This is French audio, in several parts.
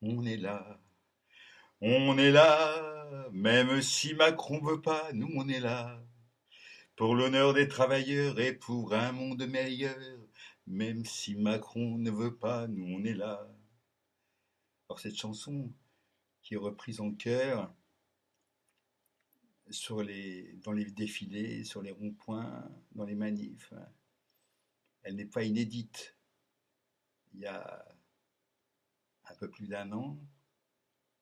On est là, on est là, même si Macron veut pas, nous on est là, pour l'honneur des travailleurs et pour un monde meilleur, même si Macron ne veut pas, nous on est là. Alors cette chanson qui est reprise en chœur dans les défilés, sur les ronds-points, dans les manifs, elle n'est pas inédite. Il y a un peu plus d'un an,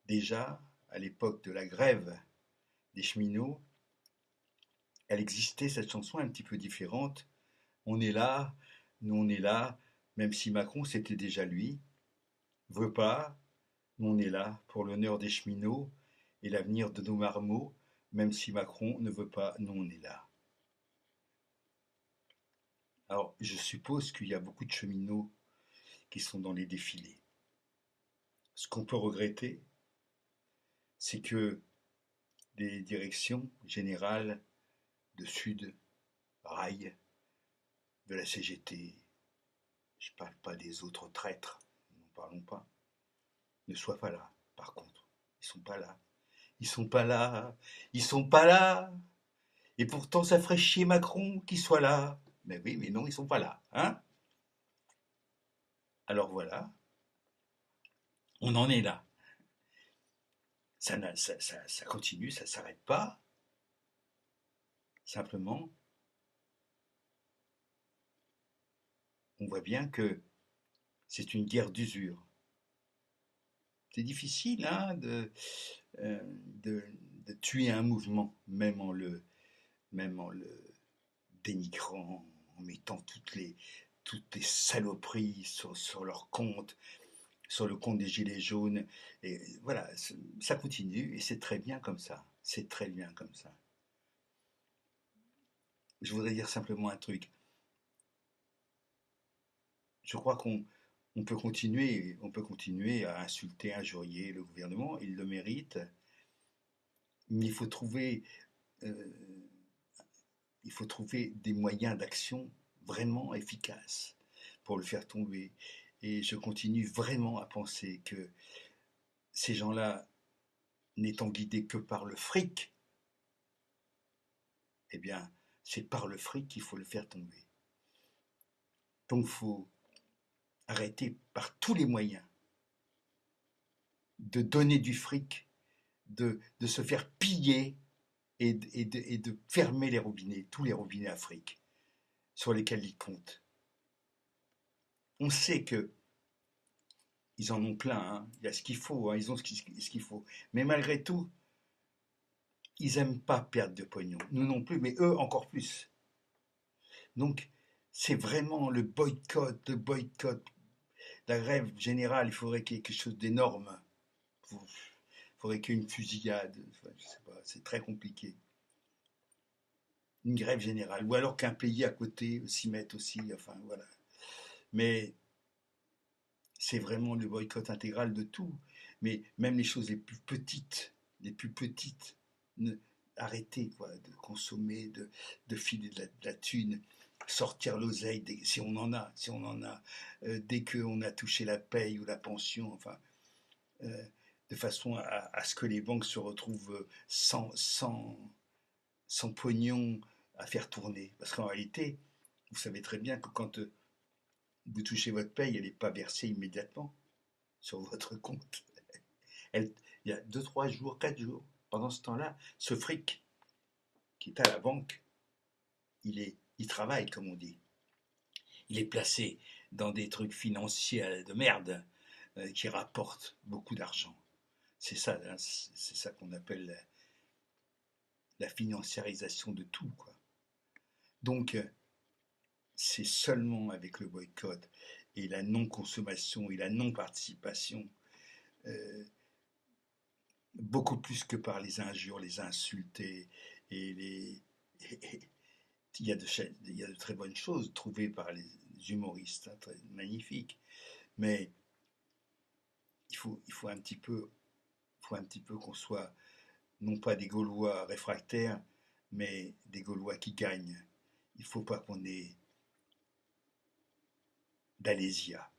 déjà, à l'époque de la grève des cheminots, elle existait cette chanson un petit peu différente. On est là, nous on est là, même si Macron c'était déjà lui, veut pas, nous on est là pour l'honneur des cheminots et l'avenir de nos marmots, même si Macron ne veut pas, nous on est là. Alors je suppose qu'il y a beaucoup de cheminots qui sont dans les défilés. Ce qu'on peut regretter, c'est que les directions générales de Sud, Rail, de la CGT, je ne parle pas des autres traîtres, n'en parlons pas, ne soient pas là. Par contre, ils sont pas là. Ils sont pas là. Ils sont pas là. Et pourtant, ça ferait chier Macron qu'il soit là. Mais oui, mais non, ils sont pas là. Hein. Alors voilà, on en est là. Ça continue, ça s'arrête pas. Simplement, on voit bien que c'est une guerre d'usure. C'est difficile euh, de, de tuer un mouvement, même en le dénigrant, en mettant toutes les saloperies sur leur compte, sur le compte des Gilets jaunes. Et voilà, ça continue et c'est très bien comme ça. C'est très bien comme ça. Je voudrais dire simplement un truc. Je crois on peut continuer à insulter, injurier le gouvernement, il le mérite, mais euh, il faut trouver des moyens d'action vraiment efficaces pour le faire tomber. Et je continue vraiment à penser que ces gens-là, n'étant guidés que par le fric, eh bien, c'est par le fric qu'il faut le faire tomber. Donc, il faut arrêter par tous les moyens de donner du fric, de se faire piller et de fermer les robinets, tous les robinets à fric sur lesquels ils comptent. On sait que ils en ont plein, hein. Il y a ce qu'il faut, hein. Ils ont ce qu'il faut. Mais malgré tout, ils n'aiment pas perdre de pognon. Nous non plus, mais eux encore plus. Donc, c'est vraiment le boycott. La grève générale, il faudrait qu'il y ait quelque chose d'énorme. Il faudrait qu'il y ait une fusillade. Enfin, je sais pas, c'est très compliqué. Une grève générale. Ou alors qu'un pays à côté s'y mette aussi. Enfin, voilà. Mais c'est vraiment le boycott intégral de tout. Mais même les plus petites, ne, arrêter quoi, de consommer, de filer de la thune, sortir l'oseille si on en a, dès qu'on a touché la paye ou la pension, enfin, euh, de façon à ce que les banques se retrouvent sans pognon à faire tourner. Parce qu'en réalité, vous savez très bien que quand vous touchez votre paye, elle n'est pas versée immédiatement sur votre compte. Elle, il y a 2, 3 jours, 4 jours. Pendant ce temps-là, ce fric qui est à la banque, il travaille, comme on dit. Il est placé dans des trucs financiers de merde qui rapportent beaucoup d'argent. C'est ça, hein, c'est ça qu'on appelle la financiarisation de tout, quoi. Donc, c'est seulement avec le boycott et la non-consommation et la non-participation, euh, beaucoup plus que par les injures, les insultes et les. Il, y a il y a de très bonnes choses trouvées par les humoristes, hein, très magnifiques, mais il faut faut un petit peu qu'on soit non pas des Gaulois réfractaires, mais des Gaulois qui gagnent. Il ne faut pas qu'on ait d'Alésia.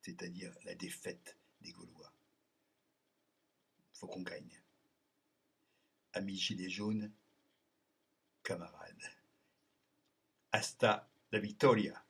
c'est-à-dire la défaite des Gaulois. Il faut qu'on gagne. Amis gilets jaunes, camarades. Hasta la victoria!